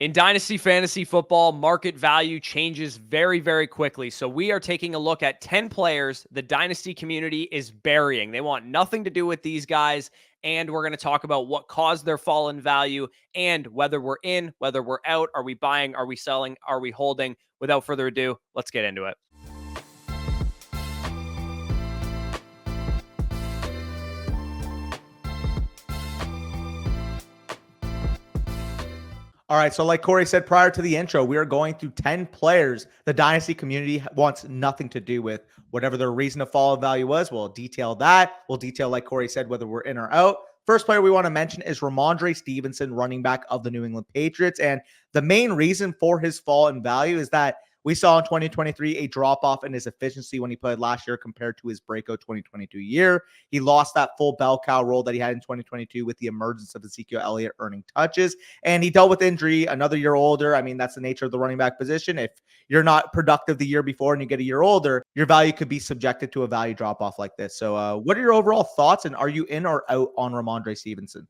In Dynasty Fantasy Football, market value changes very, very quickly. So we are taking a look at 10 players the Dynasty community is burying. They want nothing to do with these guys. And we're going to talk about what caused their fall in value and whether we're in, whether we're out. Are we buying? Are we selling? Are we holding? Without further ado, let's get into it. All right, so like Corey said prior to the intro, we are going through 10 players the Dynasty community wants nothing to do with. Whatever their reason to fall in value was, we'll detail that. We'll detail, like Corey said, whether we're in or out. First player we want to mention is Rhamondre Stevenson, running back of the New England Patriots. And the main reason for his fall in value is that we saw in 2023 a drop-off in his efficiency when he played last year compared to his breakout 2022 year. He lost that full bell cow role that he had in 2022 with the emergence of Ezekiel Elliott earning touches. And he dealt with injury, another year older. I mean, that's the nature of the running back position. If you're not productive the year before and you get a year older, your value could be subjected to a value drop-off like this. So what are your overall thoughts, and are you in or out on Rhamondre Stevenson?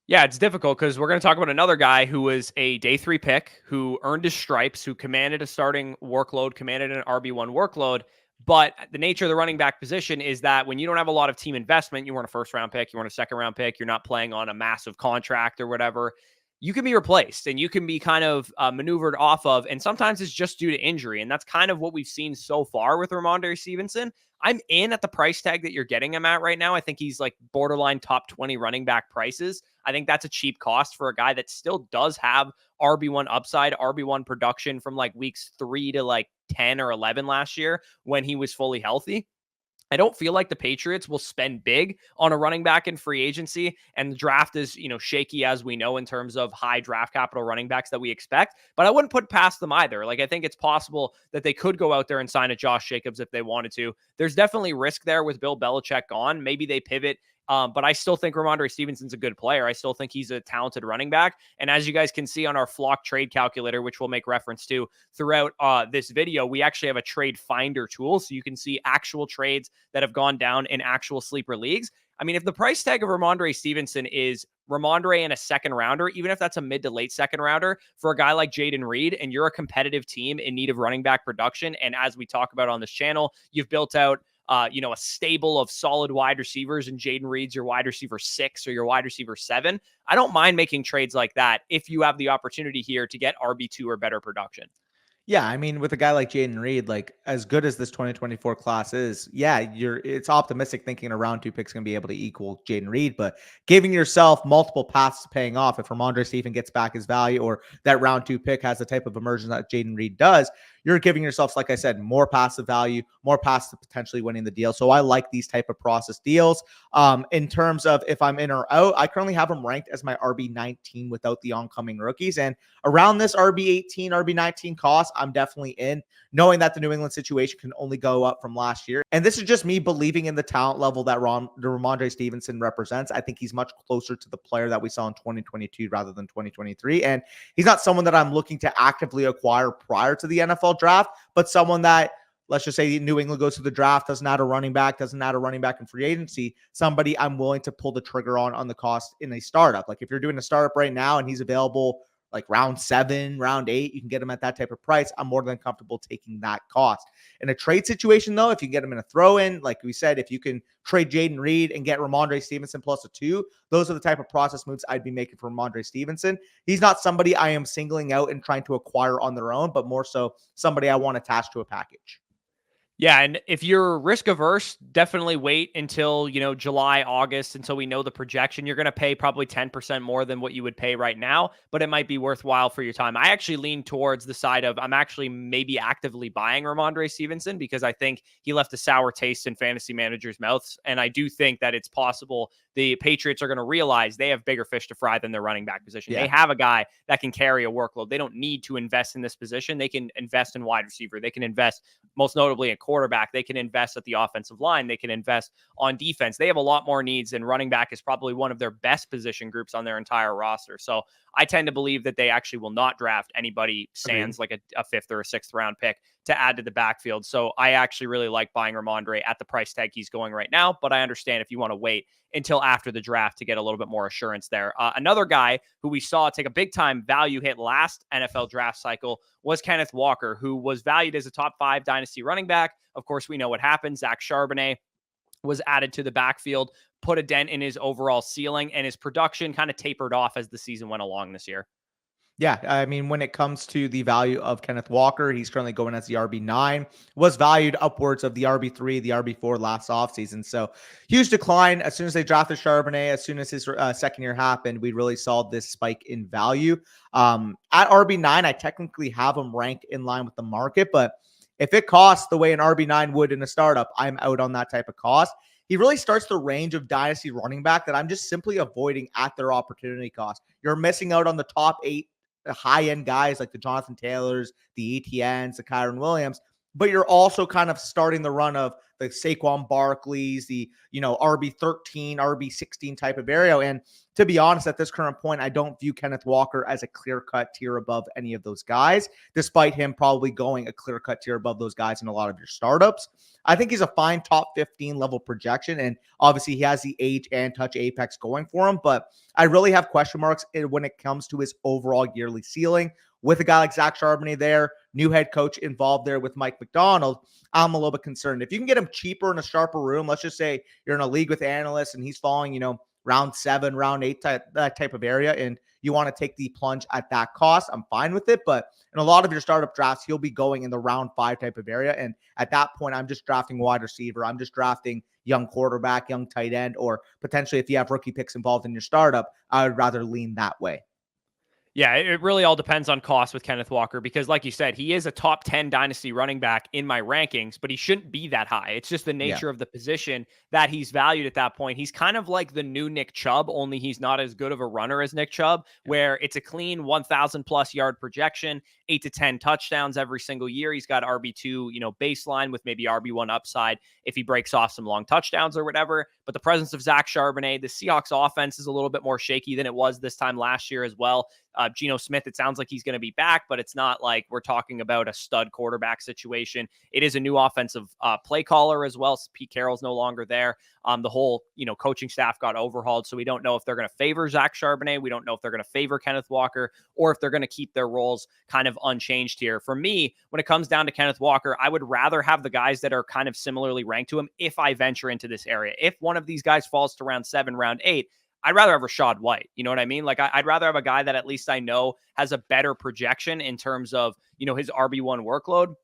Yeah, it's difficult because we're going to talk about another guy who was a day 3 pick, who earned his stripes, who commanded a starting workload, commanded an RB1 workload. But the nature of the running back position is that when you don't have a lot of team investment, you weren't a first round pick, you weren't a second round pick, you're not playing on a massive contract or whatever, you can be replaced and you can be kind of maneuvered off of. And sometimes it's just due to injury. And that's kind of what we've seen so far with Rhamondre Stevenson. I'm in at the price tag that you're getting him at right now. I think he's like borderline top 20 running back prices. I think that's a cheap cost for a guy that still does have RB1 upside, RB1 production from like weeks 3 to like 10 or 11 last year when he was fully healthy. I don't feel like the Patriots will spend big on a running back in free agency, and the draft is, shaky as we know in terms of high draft capital running backs that we expect, but I wouldn't put past them either. Like, I think it's possible that they could go out there and sign a Josh Jacobs if they wanted to. There's definitely risk there with Bill Belichick gone. Maybe they pivot. But I still think Rhamondre Stevenson's a good player. I still think he's a talented running back. And as you guys can see on our Flock trade calculator, which we'll make reference to throughout this video, we actually have a trade finder tool. So you can see actual trades that have gone down in actual sleeper leagues. I mean, if the price tag of Rhamondre Stevenson is Rhamondre and a second rounder, even if that's a mid to late second rounder for a guy like Jaden Reed, and you're a competitive team in need of running back production, and as we talk about on this channel, you've built out a stable of solid wide receivers, and Jaden Reed's your wide receiver 6 or your wide receiver 7. I don't mind making trades like that if you have the opportunity here to get RB2 or better production. Yeah, I mean, with a guy like Jaden Reed, like as good as this 2024 class is, yeah, it's optimistic thinking a round 2 pick's going to be able to equal Jaden Reed, but giving yourself multiple paths to paying off if Rhamondre Stevenson gets back his value, or that round 2 pick has the type of emergence that Jaden Reed does, you're giving yourself, like I said, more passive value, more paths to potentially winning the deal. So I like these type of process deals. In terms of if I'm in or out, I currently have him ranked as my RB19 without the oncoming rookies. And around this RB18, RB19 cost, I'm definitely in, knowing that the New England situation can only go up from last year. And this is just me believing in the talent level that Rhamondre Stevenson represents. I think he's much closer to the player that we saw in 2022 rather than 2023. And he's not someone that I'm looking to actively acquire prior to the NFL draft, but someone that, let's just say New England goes to the draft, doesn't add a running back in free agency, somebody I'm willing to pull the trigger on the cost in a startup. Like if you're doing a startup right now and he's available like round 7, round 8, you can get him at that type of price. I'm more than comfortable taking that cost. In a trade situation, though, if you get him in a throw-in, like we said, if you can trade Jaden Reed and get Rhamondre Stevenson plus a 2, those are the type of process moves I'd be making for Rhamondre Stevenson. He's not somebody I am singling out and trying to acquire on their own, but more so somebody I want attached to a package. Yeah, and if you're risk averse, definitely wait until, July, August, until we know the projection. You're going to pay probably 10% more than what you would pay right now, but it might be worthwhile for your time. I actually lean towards the side of I'm actually maybe actively buying Rhamondre Stevenson because I think he left a sour taste in fantasy managers' mouths, and I do think that it's possible the Patriots are going to realize they have bigger fish to fry than their running back position. Yeah. They have a guy that can carry a workload. They don't need to invest in this position. They can invest in wide receiver. They can invest most notably in quarterback. They can invest at the offensive line. They can invest on defense. They have a lot more needs, and running back is probably one of their best position groups on their entire roster. So I tend to believe that they actually will not draft anybody Agreed. sans like a fifth or a sixth round pick to add to the backfield. So I actually really like buying Rhamondre at the price tag he's going right now, but I understand if you want to wait until after the draft to get a little bit more assurance there. Another guy who we saw take a big time value hit last NFL draft cycle was Kenneth Walker, who was valued as a top 5 dynasty running back. Of course, we know what happened. Zach Charbonnet was added to the backfield, put a dent in his overall ceiling, and his production kind of tapered off as the season went along this year. Yeah, I mean, when it comes to the value of Kenneth Walker, he's currently going as the RB9, was valued upwards of the RB3, the RB4 last offseason. So huge decline. As soon as they drafted Charbonnet, as soon as his second year happened, we really saw this spike in value. At RB9, I technically have him ranked in line with the market, but if it costs the way an RB9 would in a startup, I'm out on that type of cost. He really starts the range of dynasty running back that I'm just simply avoiding at their opportunity cost. You're missing out on the top 8 high-end guys like the Jonathan Taylors, the ETNs, the Kyron Williams, but you're also kind of starting the run of the Saquon Barkleys, the, RB13, RB16 type of area. And to be honest, at this current point, I don't view Kenneth Walker as a clear-cut tier above any of those guys, despite him probably going a clear-cut tier above those guys in a lot of your startups. I think he's a fine top 15 level projection, and obviously he has the age and touch apex going for him, but I really have question marks when it comes to his overall yearly ceiling. With a guy like Zach Charbonnet there, new head coach involved there with Mike McDonald, I'm a little bit concerned. If you can get him cheaper in a sharper room, let's just say you're in a league with analysts and he's falling, round 7, round 8, that type of area, and you want to take the plunge at that cost, I'm fine with it. But in a lot of your startup drafts, he'll be going in the round 5 type of area. And at that point, I'm just drafting wide receiver. I'm just drafting young quarterback, young tight end, or potentially if you have rookie picks involved in your startup, I would rather lean that way. Yeah, it really all depends on cost with Kenneth Walker because, like you said, he is a top 10 dynasty running back in my rankings, but he shouldn't be that high. It's just the Yeah. nature of the position that he's valued at that point. He's kind of like the new Nick Chubb, only he's not as good of a runner as Nick Chubb, where it's a clean 1,000 plus yard projection, 8 to 10 touchdowns every single year. He's got RB2, baseline with maybe RB1 upside if he breaks off some long touchdowns or whatever. But the presence of Zach Charbonnet, the Seahawks offense is a little bit more shaky than it was this time last year as well. Geno Smith, it sounds like he's going to be back, but it's not like we're talking about a stud quarterback situation. It is a new offensive play caller as well. Pete Carroll's no longer there. The whole, coaching staff got overhauled. So we don't know if they're going to favor Zach Charbonnet. We don't know if they're going to favor Kenneth Walker or if they're going to keep their roles kind of unchanged here. For me, when it comes down to Kenneth Walker, I would rather have the guys that are kind of similarly ranked to him if I venture into this area. If one of these guys falls to round 7, round 8, I'd rather have Rachaad White. You know what I mean? Like I'd rather have a guy that at least I know has a better projection in terms of, his RB1 workload.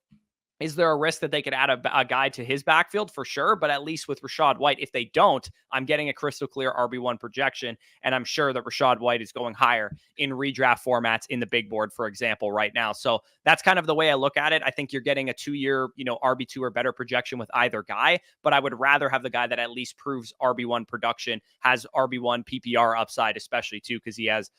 Is there a risk that they could add a guy to his backfield? For sure. But at least with Rachaad White, if they don't, I'm getting a crystal clear RB1 projection. And I'm sure that Rachaad White is going higher in redraft formats in the big board, for example, right now. So that's kind of the way I look at it. I think you're getting a 2-year, RB2 or better projection with either guy. But I would rather have the guy that at least proves RB1 production, has RB1 PPR upside, especially too, because he has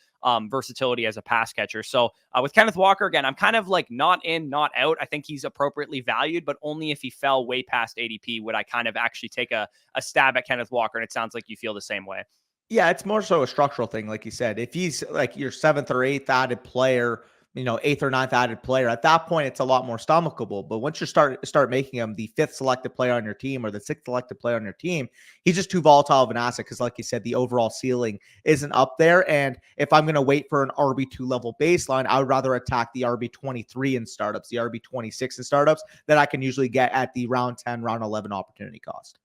versatility as a pass catcher. So with Kenneth Walker, again, I'm kind of like not in, not out. I think he's appropriately valued, but only if he fell way past ADP would I kind of actually take a stab at Kenneth Walker. And it sounds like you feel the same way. Yeah, it's more so a structural thing, like you said. If he's like your 7th or 8th added player, 8th or 9th added player, at that point it's a lot more stomachable. But once you start making him the 5th selected player on your team or the 6th selected player on your team, he's just too volatile of an asset because, like you said, the overall ceiling isn't up there. And if I'm going to wait for an RB2 level baseline, I would rather attack the RB23 in startups, the RB26 in startups that I can usually get at the round 10, round 11 opportunity cost.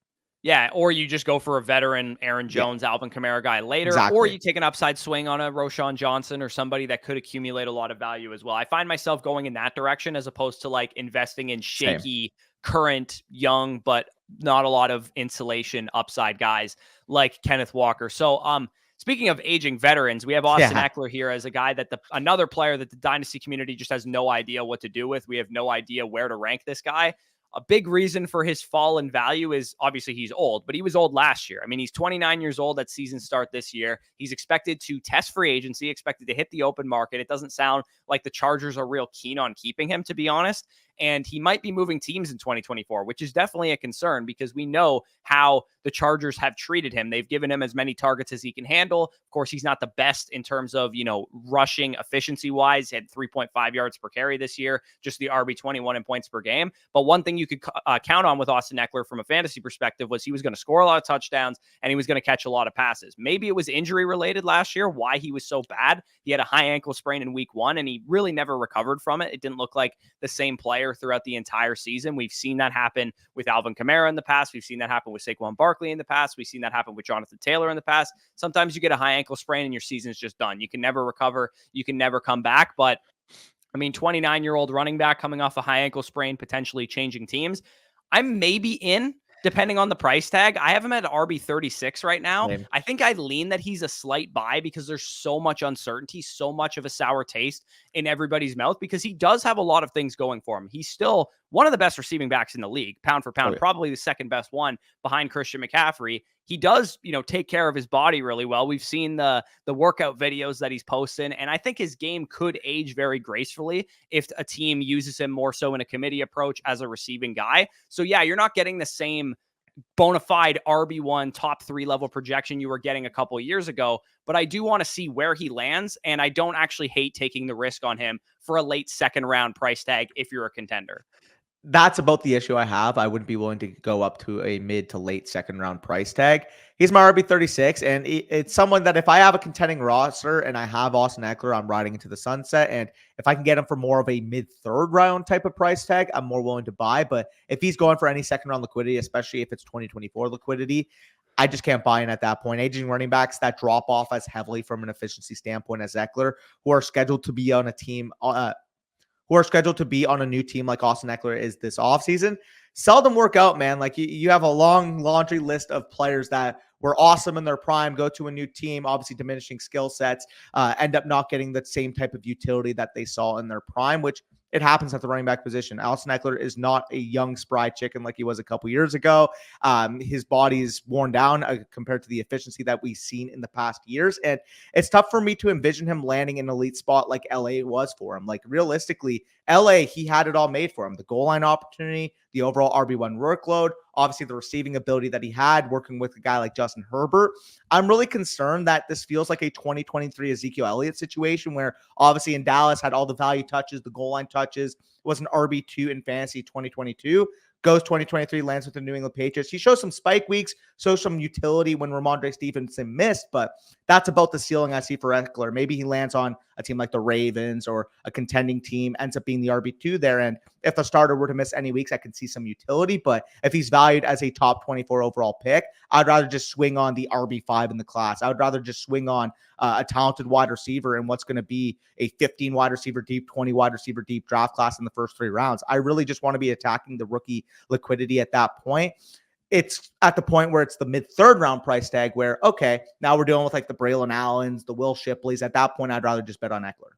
Yeah, or you just go for a veteran Aaron Jones, Alvin Kamara guy later, or Exactly. you take an upside swing on a Roschon Johnson or somebody that could accumulate a lot of value as well. I find myself going in that direction as opposed to like investing in Same. shaky, current, young, but not a lot of insulation upside guys like Kenneth Walker. So, speaking of aging veterans, we have Austin Ekeler here as a guy that another player that the dynasty community just has no idea what to do with. We have no idea where to rank this guy. A big reason for his fall in value is obviously he's old, but he was old last year. I mean, he's 29 years old at season start this year. He's expected to test free agency, expected to hit the open market. It doesn't sound like the Chargers are real keen on keeping him, to be honest. And he might be moving teams in 2024, which is definitely a concern because we know how the Chargers have treated him. They've given him as many targets as he can handle. Of course, he's not the best in terms of, rushing efficiency wise. He had 3.5 yards per carry this year, just the RB21 in points per game. But one thing you could count on with Austin Ekeler from a fantasy perspective was he was going to score a lot of touchdowns and he was going to catch a lot of passes. Maybe it was injury related last year, why he was so bad. He had a high ankle sprain in week 1 and he really never recovered from it. It didn't look like the same player throughout the entire season. We've seen that happen with Alvin Kamara in the past. We've seen that happen with Saquon Barkley in the past. We've seen that happen with Jonathan Taylor in the past. Sometimes you get a high ankle sprain and your season's just done. You can never recover. You can never come back. But 29-year-old running back coming off a high ankle sprain, potentially changing teams. I'm maybe in, depending on the price tag. I have him at RB36 right now. Same. I think I'd lean that he's a slight buy because there's so much uncertainty, so much of a sour taste in everybody's mouth because he does have a lot of things going for him. He's still one of the best receiving backs in the league, pound for pound, probably the second best one behind Christian McCaffrey. He does, take care of his body really well. We've seen the workout videos that he's posting, and I think his game could age very gracefully if a team uses him more so in a committee approach as a receiving guy. So yeah, you're not getting the same bona fide RB1 top 3 level projection you were getting a couple of years ago, but I do want to see where he lands, and I don't actually hate taking the risk on him for a late second round price tag if you're a contender. That's about the issue I have. I wouldn't be willing to go up to a mid to late second round price tag. He's my RB36, and it's someone that if I have a contending roster and I have Austin Ekeler, I'm riding into the sunset. And if I can get him for more of a mid third round type of price tag, I'm more willing to buy. But if he's going for any second round liquidity, especially if it's 2024 liquidity, I just can't buy in at that point. Aging running backs that drop off as heavily from an efficiency standpoint as Ekeler, who are scheduled to be on a team, who are scheduled to be on a new team like Austin Ekeler is this offseason, seldom work out, man. Like you have a long laundry list of players that were awesome in their prime, go to a new team, obviously diminishing skill sets, end up not getting the same type of utility that they saw in their prime, which it happens at the running back position. Austin Ekeler is not a young, spry chicken like he was a couple years ago. His body is worn down compared to the efficiency that we've seen in the past years. And it's tough for me to envision him landing an elite spot like LA was for him. Like realistically, LA, he had it all made for him. The goal line opportunity, the overall RB1 workload, obviously the receiving ability that he had working with a guy like Justin Herbert. I'm really concerned that this feels like a 2023 Ezekiel Elliott situation where obviously in Dallas had all the value touches, the goal line touches, was an RB2 in fantasy 2022. Goes 2023, lands with the New England Patriots. He shows some spike weeks, shows some utility when Rhamondre Stevenson missed, but that's about the ceiling I see for Ekeler. Maybe he lands on a team like the Ravens or a contending team, ends up being the RB2 there. And if the starter were to miss any weeks, I could see some utility. But if he's valued as a top 24 overall pick, I'd rather just swing on the RB5 in the class. I would rather just swing on a talented wide receiver in what's going to be a 15 wide receiver deep, 20 wide receiver deep draft class in the first 3 rounds. I really just want to be attacking the rookie liquidity at that point. It's at the point where it's the mid third round price tag where, okay, now we're dealing with like the Braylon Allens, the Will Shipleys. At that point, I'd rather just bet on Ekeler.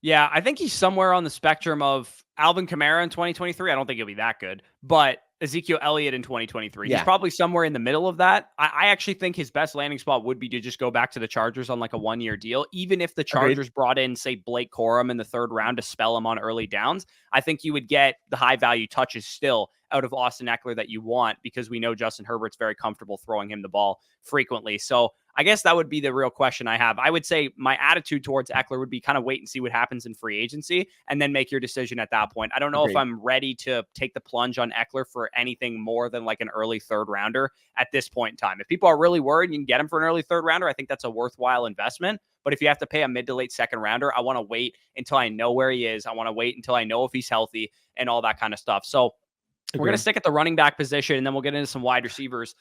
Yeah, I think he's somewhere on the spectrum of Alvin Kamara in 2023. I don't think he'll be that good, but Ezekiel Elliott in 2023. Yeah. He's probably somewhere in the middle of that. I actually think his best landing spot would be to just go back to the Chargers on like a 1-year deal. Even if the Chargers brought in, say, Blake Corum in the 3rd round to spell him on early downs, I think you would get the high value touches still out of Austin Ekeler that you want because we know Justin Herbert's very comfortable throwing him the ball frequently. So I guess that would be the real question I have. I would say my attitude towards Ekeler would be kind of wait and see what happens in free agency and then make your decision at that point. I don't know if I'm ready to take the plunge on Ekeler for anything more than like an early 3rd rounder at this point in time. If people are really worried you can get him for an early 3rd rounder, I think that's a worthwhile investment. But if you have to pay a mid to late 2nd rounder, I want to wait until I know where he is. I want to wait until I know if he's healthy and all that kind of stuff. So we're going to stick at the running back position, and then we'll get into some wide receivers.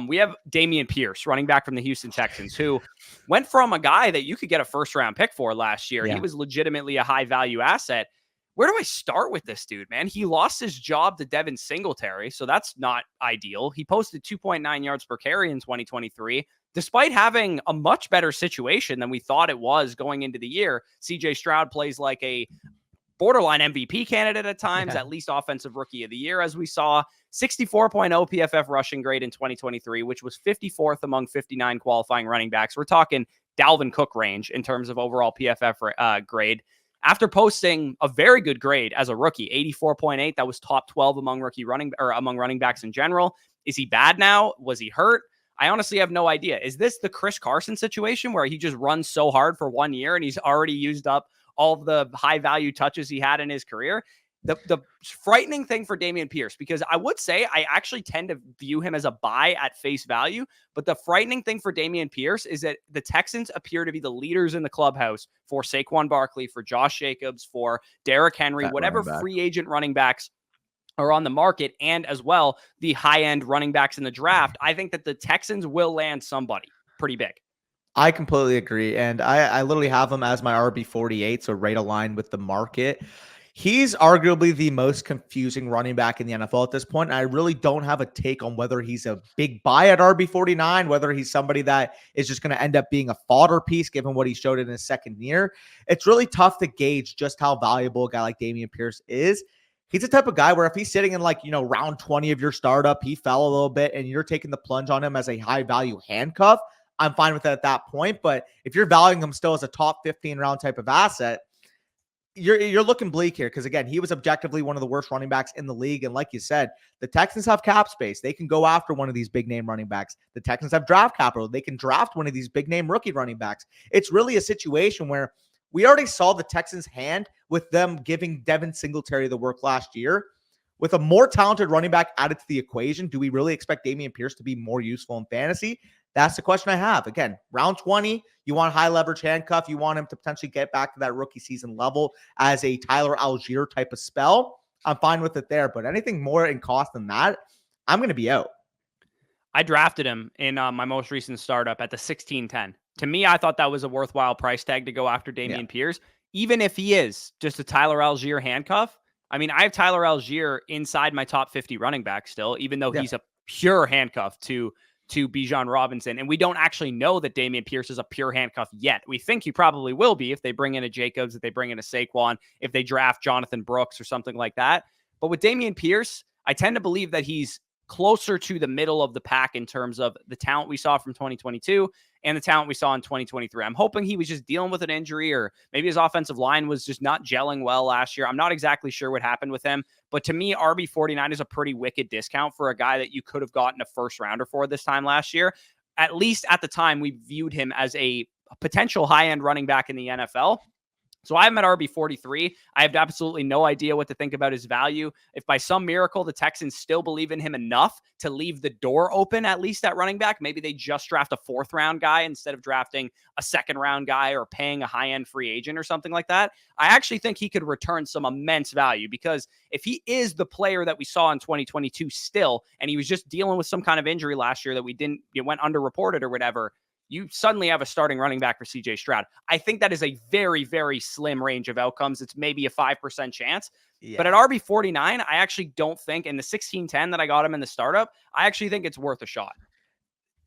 We have Dameon Pierce, running back from the Houston Texans, who went from a guy that you could get a 1st-round pick for last year. Yeah. He was legitimately a high-value asset. Where do I start with this dude, man? He lost his job to Devin Singletary, so that's not ideal. He posted 2.9 yards per carry in 2023, despite having a much better situation than we thought it was going into the year. CJ Stroud plays like a borderline MVP candidate at times, at least offensive rookie of the year, as we saw. 64.0 PFF rushing grade in 2023, which was 54th among 59 qualifying running backs. We're talking Dalvin Cook range in terms of overall PFF grade. After posting a very good grade as a rookie, 84.8, that was top 12 among running backs in general. Is he bad now? Was he hurt? I honestly have no idea. Is this the Chris Carson situation where he just runs so hard for 1 year and he's already used up all of the high value touches he had in his career? The frightening thing for Dameon Pierce, because I would say I actually tend to view him as a buy at face value, but the frightening thing for Dameon Pierce is that the Texans appear to be the leaders in the clubhouse for Saquon Barkley, for Josh Jacobs, for Derrick Henry, whatever free agent running backs are on the market, and as well the high-end running backs in the draft. I think that the Texans will land somebody pretty big. I completely agree. And I literally have him as my RB48, so right aligned with the market. He's arguably the most confusing running back in the NFL at this point. And I really don't have a take on whether he's a big buy at RB49, whether he's somebody that is just going to end up being a fodder piece given what he showed in his second year. It's really tough to gauge just how valuable a guy like Dameon Pierce is. He's the type of guy where if he's sitting in round 20 of your startup, he fell a little bit and you're taking the plunge on him as a high value handcuff, I'm fine with it at that point. But if you're valuing him still as a top 15 round type of asset, you're looking bleak here, because again, he was objectively one of the worst running backs in the league. And like you said, the Texans have cap space. They can go after one of these big name running backs. The Texans have draft capital. They can draft one of these big name rookie running backs. It's really a situation where we already saw the Texans' hand with them giving Devin Singletary the work last year. With a more talented running back added to the equation, do we really expect Dameon Pierce to be more useful in fantasy? That's the question I have. Again, round 20, you want high leverage handcuff. You want him to potentially get back to that rookie season level as a Tyler Algier type of spell. I'm fine with it there, but anything more in cost than that, I'm going to be out. I drafted him in my most recent startup at the 16-10. To me, I thought that was a worthwhile price tag to go after Dameon Pierce, even if he is just a Tyler Algier handcuff. I mean, I have Tyler Algier inside my top 50 running back still, even though he's a pure handcuff to Bijan Robinson. And we don't actually know that Dameon Pierce is a pure handcuff yet. We think he probably will be if they bring in a Jacobs, if they bring in a Saquon, if they draft Jonathan Brooks or something like that. But with Dameon Pierce, I tend to believe that he's closer to the middle of the pack in terms of the talent we saw from 2022 and the talent we saw in 2023. I'm hoping he was just dealing with an injury, or maybe his offensive line was just not gelling well last year. I'm not exactly sure what happened with him, but to me, RB49 is a pretty wicked discount for a guy that you could have gotten a first rounder for this time last year. At least at the time, we viewed him as a potential high-end running back in the NFL. So I have him at RB43. I have absolutely no idea what to think about his value. If by some miracle the Texans still believe in him enough to leave the door open, at least at running back, maybe they just draft a fourth round guy instead of drafting a second round guy or paying a high-end free agent or something like that. I actually think he could return some immense value, because if he is the player that we saw in 2022 still, and he was just dealing with some kind of injury last year that it went underreported or whatever, you suddenly have a starting running back for CJ Stroud. I think that is a very, very slim range of outcomes. It's maybe a 5% chance. Yeah. But at RB49, I actually don't think, in the 16-10 that I got him in the startup, I actually think it's worth a shot.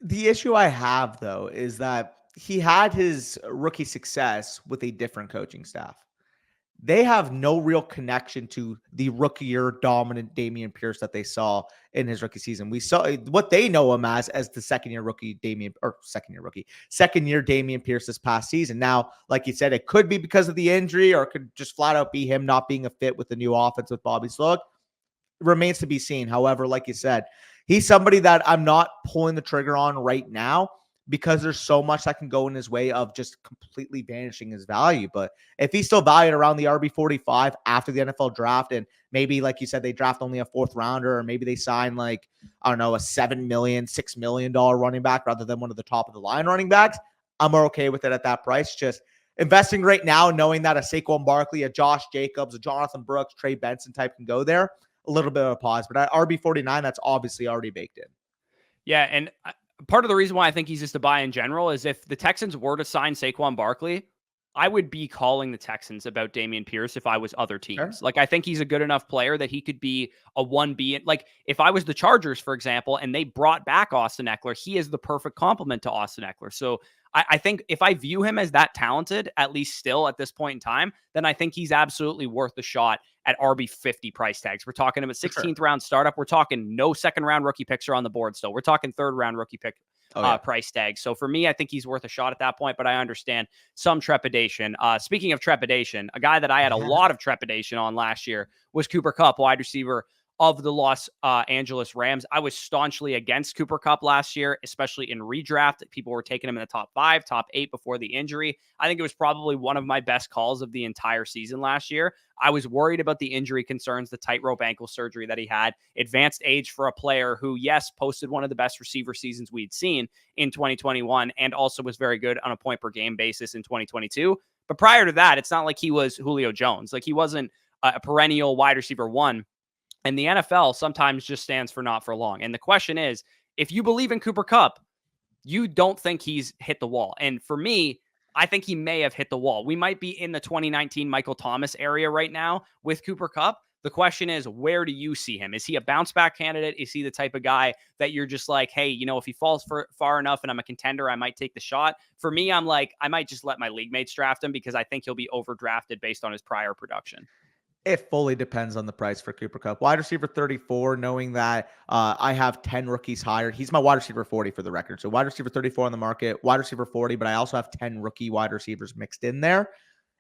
The issue I have, though, is that he had his rookie success with a different coaching staff. They have no real connection to the rookie year dominant Dameon Pierce that they saw in his rookie season. We saw what they know him as the second year Dameon Pierce this past season. Now, like you said, it could be because of the injury, or it could just flat out be him not being a fit with the new offense with Bobby Sloak. Remains to be seen. However, like you said, he's somebody that I'm not pulling the trigger on right now, because there's so much that can go in his way of just completely vanishing his value. But if he's still valued around the RB45 after the NFL draft, and maybe, like you said, they draft only a fourth rounder, or maybe they sign a $7 million, $6 million running back rather than one of the top of the line running backs, I'm okay with it at that price. Just investing right now, knowing that a Saquon Barkley, a Josh Jacobs, a Jonathan Brooks, Trey Benson type can go there, a little bit of a pause. But at RB49, that's obviously already baked in. Yeah, and part of the reason why I think he's just a buy in general is if the Texans were to sign Saquon Barkley, I would be calling the Texans about Dameon Pierce if I was other teams. Sure. I think he's a good enough player that he could be a 1B. If I was the Chargers, for example, and they brought back Austin Ekeler, he is the perfect complement to Austin Ekeler. So I think if I view him as that talented, at least still at this point in time, then I think he's absolutely worth the shot at RB50 price tags. We're talking about 16th round startup. We're talking no second round rookie picks are on the board still. We're talking third round rookie pick price tag. So for me, I think he's worth a shot at that point, but I understand some trepidation. Speaking of trepidation, a guy that I had a lot of trepidation on last year was Cooper Kupp, wide receiver of the Los Angeles Rams. I was staunchly against Cooper Kupp last year, especially in redraft. People were taking him in the top 5, top 8 before the injury. I think it was probably one of my best calls of the entire season last year. I was worried about the injury concerns, the tightrope ankle surgery that he had, advanced age for a player who, yes, posted one of the best receiver seasons we'd seen in 2021 and also was very good on a point per game basis in 2022. But prior to that, it's not like he was Julio Jones. Like, he wasn't a perennial wide receiver one. And the NFL sometimes just stands for not for long. And the question is, if you believe in Cooper Kupp, you don't think he's hit the wall. And for me, I think he may have hit the wall. We might be in the 2019 Michael Thomas area right now with Cooper Kupp. The question is, where do you see him? Is he a bounce back candidate? Is he the type of guy that you're just like, hey, if he falls far enough and I'm a contender, I might take the shot? For me, I'm like, I might just let my league mates draft him because I think he'll be overdrafted based on his prior production. It fully depends on the price for Cooper Kupp. Wide receiver 34, knowing that I have 10 rookies hired. He's my wide receiver 40 for the record. So wide receiver 34 on the market, wide receiver 40, but I also have 10 rookie wide receivers mixed in there.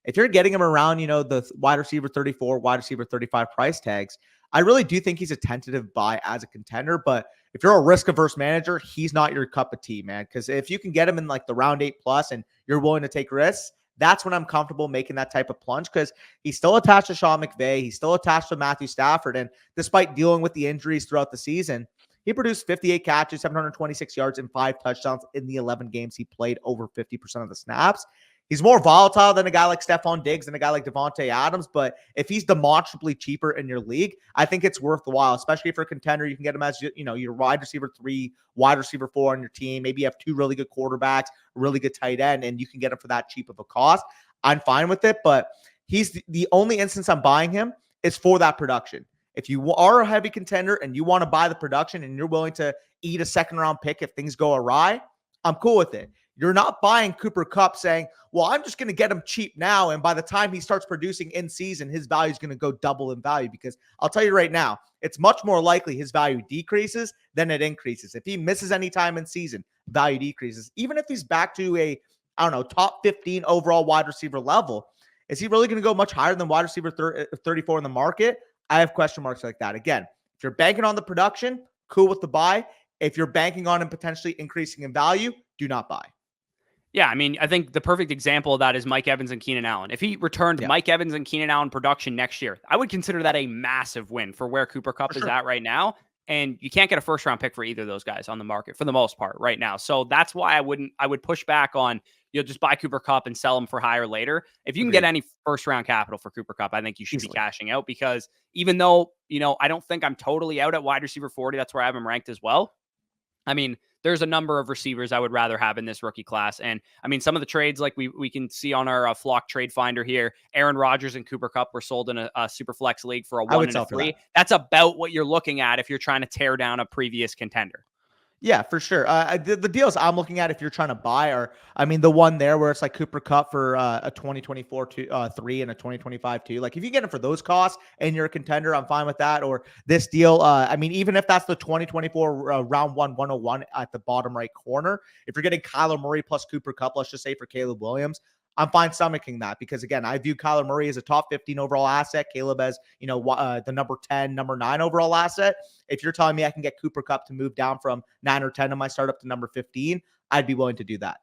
If you're getting him around, the wide receiver 34, wide receiver 35 price tags, I really do think he's a tentative buy as a contender. But if you're a risk-averse manager, he's not your cup of tea, man. Because if you can get him in like the round 8+ and you're willing to take risks, that's when I'm comfortable making that type of plunge, because he's still attached to Sean McVay. He's still attached to Matthew Stafford. And despite dealing with the injuries throughout the season, he produced 58 catches, 726 yards, and 5 touchdowns in the 11 games he played over 50% of the snaps. He's more volatile than a guy like Stephon Diggs and a guy like Devontae Adams. But if he's demonstrably cheaper in your league, I think it's worthwhile, especially for a contender. You can get him as, your wide receiver 3, wide receiver 4 on your team. Maybe you have 2 really good quarterbacks, a really good tight end, and you can get him for that cheap of a cost. I'm fine with it, but he's the only instance I'm buying him is for that production. If you are a heavy contender and you want to buy the production and you're willing to eat a second round pick if things go awry, I'm cool with it. You're not buying Cooper Kupp saying, well, I'm just going to get him cheap now, and by the time he starts producing in season, his value is going to go double in value. Because I'll tell you right now, it's much more likely his value decreases than it increases. If he misses any time in season, value decreases. Even if he's back to a, top 15 overall wide receiver level, is he really going to go much higher than wide receiver 34 in the market? I have question marks like that. Again, if you're banking on the production, cool with the buy. If you're banking on him potentially increasing in value, do not buy. Yeah, I mean, I think the perfect example of that is Mike Evans and Keenan Allen. If he returned Mike Evans and Keenan Allen production next year, I would consider that a massive win for where Cooper Kupp is at right now. And you can't get a first-round pick for either of those guys on the market for the most part right now. So that's why I would push back on, just buy Cooper Kupp and sell him for higher later. If you can get any first-round capital for Cooper Kupp, I think you should be cashing out, because even though, I don't think I'm totally out at wide receiver 40, that's where I have him ranked as well. I mean, there's a number of receivers I would rather have in this rookie class. And I mean, some of the trades, like we can see on our Flock trade finder here, Aaron Rodgers and Cooper Kupp were sold in a super flex league for a 1 and a 3. That's about what you're looking at if you're trying to tear down a previous contender. Yeah, for sure. The deals I'm looking at if you're trying to buy are, the one there where it's like Cooper Kupp for a 2024 3 and a 2025 2. Like, if you get it for those costs and you're a contender, I'm fine with that. Or this deal, even if that's the 2024 round 101 at the bottom right corner, if you're getting Kyler Murray plus Cooper Kupp, let's just say for Caleb Williams, I'm fine stomaching that, because again, I view Kyler Murray as a top 15 overall asset. Caleb as, the number 10, number 9 overall asset. If you're telling me I can get Cooper Kupp to move down from 9 or 10 in my startup to number 15, I'd be willing to do that.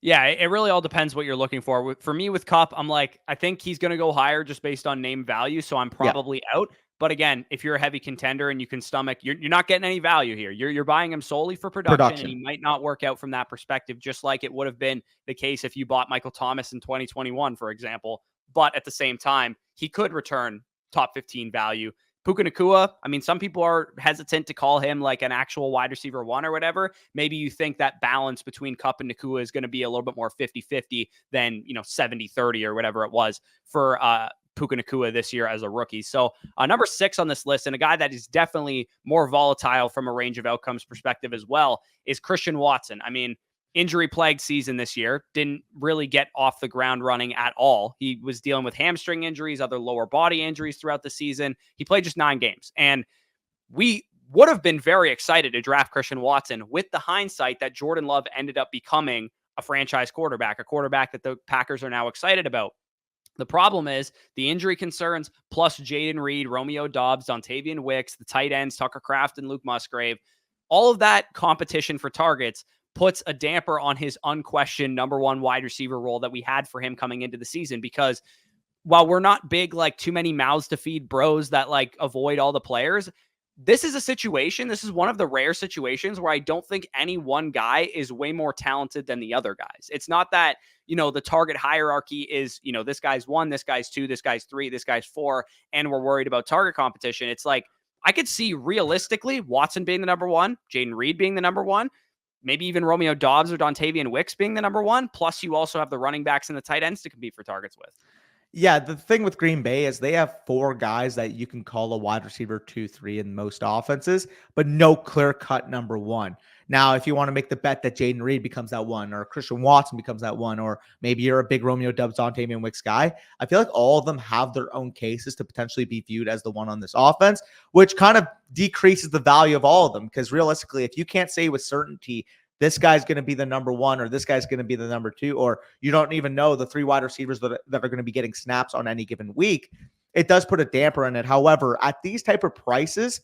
Yeah, it really all depends what you're looking for. For me with Kupp, I'm like, I think he's going to go higher just based on name value. So I'm probably out. But again, if you're a heavy contender and you can stomach, you're not getting any value here. You're buying him solely for production, and he might not work out from that perspective, just like it would have been the case if you bought Michael Thomas in 2021, for example. But at the same time, he could return top 15 value. Puka Nacua, some people are hesitant to call him like an actual wide receiver 1 or whatever. Maybe you think that balance between Kupp and Nacua is going to be a little bit more 50-50 than, 70-30 or whatever it was for Puka Nacua this year as a rookie. So number 6 on this list, and a guy that is definitely more volatile from a range of outcomes perspective as well, is Christian Watson. Injury-plagued season this year, didn't really get off the ground running at all. He was dealing with hamstring injuries, other lower body injuries throughout the season. He played just 9 games. And we would have been very excited to draft Christian Watson with the hindsight that Jordan Love ended up becoming a franchise quarterback, a quarterback that the Packers are now excited about. The problem is the injury concerns plus Jaden Reed, Romeo Doubs, Dontavian Wicks, the tight ends, Tucker Kraft and Luke Musgrave. All of that competition for targets puts a damper on his unquestioned number one wide receiver role that we had for him coming into the season. Because while we're not big, like too many mouths to feed bros that like avoid all the players, this is a situation. This is one of the rare situations where I don't think any one guy is way more talented than the other guys. It's not that, the target hierarchy is, this guy's 1, this guy's 2, this guy's 3, this guy's 4, and we're worried about target competition. It's like, I could see realistically Watson being the number 1, Jaden Reed being the number 1, maybe even Romeo Doubs or Dontavian Wicks being the number 1. Plus, you also have the running backs and the tight ends to compete for targets with. Yeah, the thing with Green Bay is they have 4 guys that you can call a wide receiver 2, 3 in most offenses, but no clear-cut number 1. Now, if you want to make the bet that Jaden Reed becomes that 1, or Christian Watson becomes that 1, or maybe you're a big Romeo Doubs, Dontavian Wicks guy, I feel like all of them have their own cases to potentially be viewed as the 1 on this offense, which kind of decreases the value of all of them. Because realistically, if you can't say with certainty this guy's going to be the number 1 or this guy's going to be the number 2, or you don't even know the 3 wide receivers that are going to be getting snaps on any given week, it does put a damper in it. However, at these type of prices,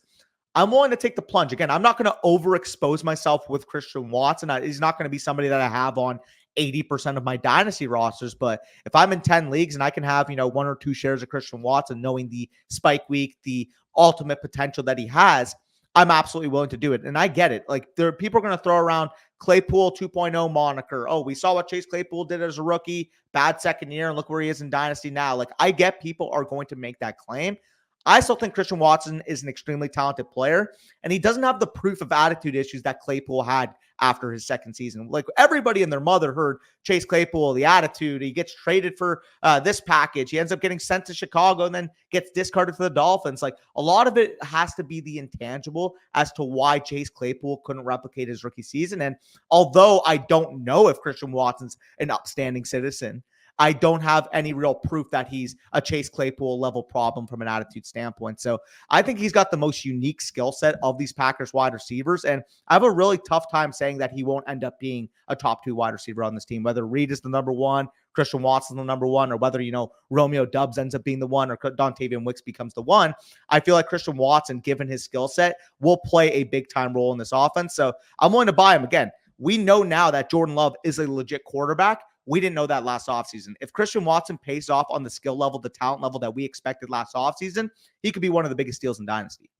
I'm willing to take the plunge. Again, I'm not going to overexpose myself with Christian Watson. He's not going to be somebody that I have on 80% of my dynasty rosters. But if I'm in 10 leagues and I can have, 1 or 2 shares of Christian Watson, knowing the spike week, the ultimate potential that he has, I'm absolutely willing to do it. And I get it. Like, there are people going to throw around Claypool 2.0 moniker. Oh, we saw what Chase Claypool did as a rookie, bad second year, and look where he is in Dynasty now. Like, I get people are going to make that claim. I still think Christian Watson is an extremely talented player, and he doesn't have the proof of attitude issues that Claypool had after his second season. Like, everybody and their mother heard Chase Claypool, the attitude. He gets traded for this package. He ends up getting sent to Chicago and then gets discarded for the Dolphins. Like, a lot of it has to be the intangible as to why Chase Claypool couldn't replicate his rookie season. And although I don't know if Christian Watson's an upstanding citizen, I don't have any real proof that he's a Chase Claypool level problem from an attitude standpoint. So I think he's got the most unique skill set of these Packers wide receivers. And I have a really tough time saying that he won't end up being a top 2 wide receiver on this team, whether Reed is the number 1, Christian Watson the number 1, or whether, Romeo Doubs ends up being the 1 or Dontavian Wicks becomes the 1. I feel like Christian Watson, given his skill set, will play a big time role in this offense. So I'm willing to buy him. Again, we know now that Jordan Love is a legit quarterback. We didn't know that last offseason. If Christian Watson pays off on the skill level, the talent level that we expected last offseason, he could be one of the biggest steals in Dynasty.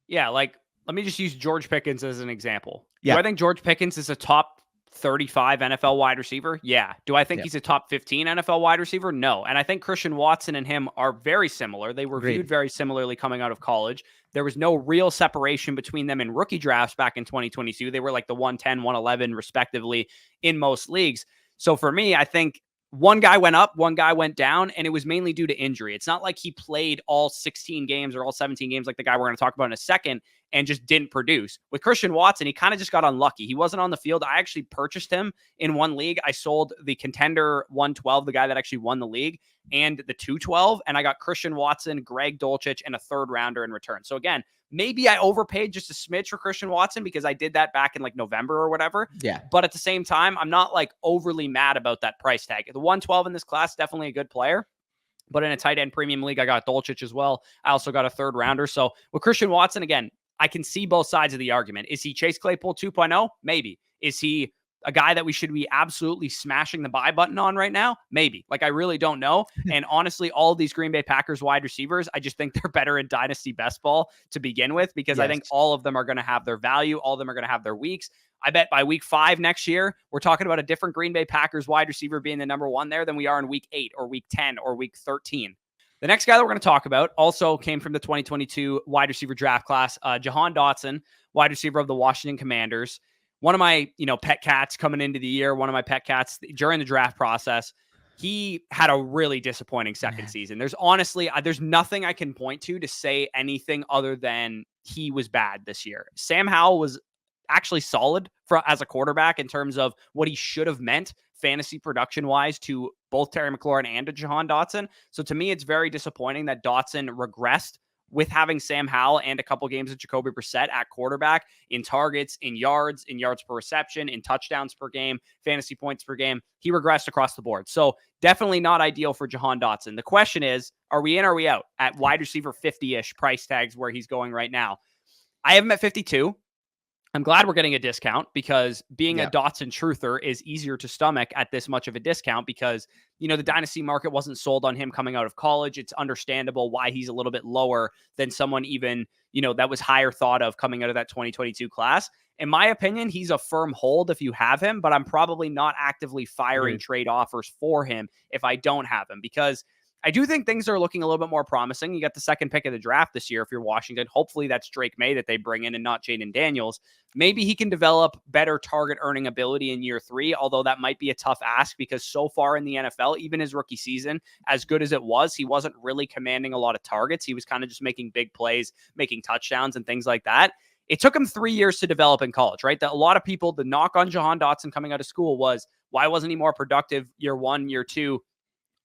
Yeah, like, let me just use George Pickens as an example. Yeah. Do I think George Pickens is a top 35 NFL wide receiver? Yeah. Do I think he's a top 15 NFL wide receiver? No. And I think Christian Watson and him are very similar. They were viewed very similarly coming out of college. There was no real separation between them in rookie drafts back in 2022. They were like the 110, 111 respectively in most leagues. So for me, I think one guy went up, one guy went down, and it was mainly due to injury. It's not like he played all 16 games or all 17 games like the guy we're going to talk about in a second and just didn't produce. With Christian Watson, he kind of just got unlucky. He wasn't on the field. I actually purchased him in one league. I sold the contender 112, the guy that actually won the league, and the 212, and I got Christian Watson, Greg Dulcich, and a 3rd rounder in return. So again, maybe I overpaid just a smidge for Christian Watson because I did that back in like November or whatever. Yeah. But at the same time, I'm not like overly mad about that price tag. The 112 in this class, definitely a good player. But in a tight end premium league, I got Dulcich as well. I also got a 3rd rounder. So with Christian Watson, again, I can see both sides of the argument. Is he Chase Claypool 2.0? Maybe. Is he a guy that we should be absolutely smashing the buy button on right now? Maybe. Like, I really don't know. And honestly, all of these Green Bay Packers wide receivers, I just think they're better in Dynasty Best Ball to begin with, because I think all of them are going to have their value. All of them are going to have their weeks. I bet by week 5 next year, we're talking about a different Green Bay Packers wide receiver being the number 1 there than we are in week 8 or week 10 or week 13. The next guy that we're going to talk about also came from the 2022 wide receiver draft class, Jahan Dotson, wide receiver of the Washington Commanders. One of my, pet cats coming into the year, one of my pet cats during the draft process. He had a really disappointing second season. There's honestly, there's nothing I can point to say anything other than he was bad this year. Sam Howell was actually solid as a quarterback in terms of what he should have meant fantasy production wise to both Terry McLaurin and to Jahan Dotson. So to me, it's very disappointing that Dotson regressed with having Sam Howell and a couple games of Jacoby Brissett at quarterback, in targets, in yards per reception, in touchdowns per game, fantasy points per game, he regressed across the board. So definitely not ideal for Jahan Dotson. The question is, are we in, are we out at wide receiver 50-ish price tags where he's going right now? I have him at 52. I'm glad we're getting a discount because being a Dotson truther is easier to stomach at this much of a discount because, you know, the dynasty market wasn't sold on him coming out of college. It's understandable why he's a little bit lower than someone even, you know, that was higher thought of coming out of that 2022 class. In my opinion, he's a firm hold if you have him, but I'm probably not actively firing trade offers for him if I don't have him because I do think things are looking a little bit more promising. You got the second pick of the draft this year if you're Washington. Hopefully that's Drake May that they bring in and not Jaden Daniels. Maybe he can develop better target earning ability in year 3, although that might be a tough ask because so far in the NFL, even his rookie season, as good as it was, he wasn't really commanding a lot of targets. He was kind of just making big plays, making touchdowns and things like that. It took him 3 years to develop in college, right? That a lot of people, the knock on Jahan Dotson coming out of school was, why wasn't he more productive year 1, year 2?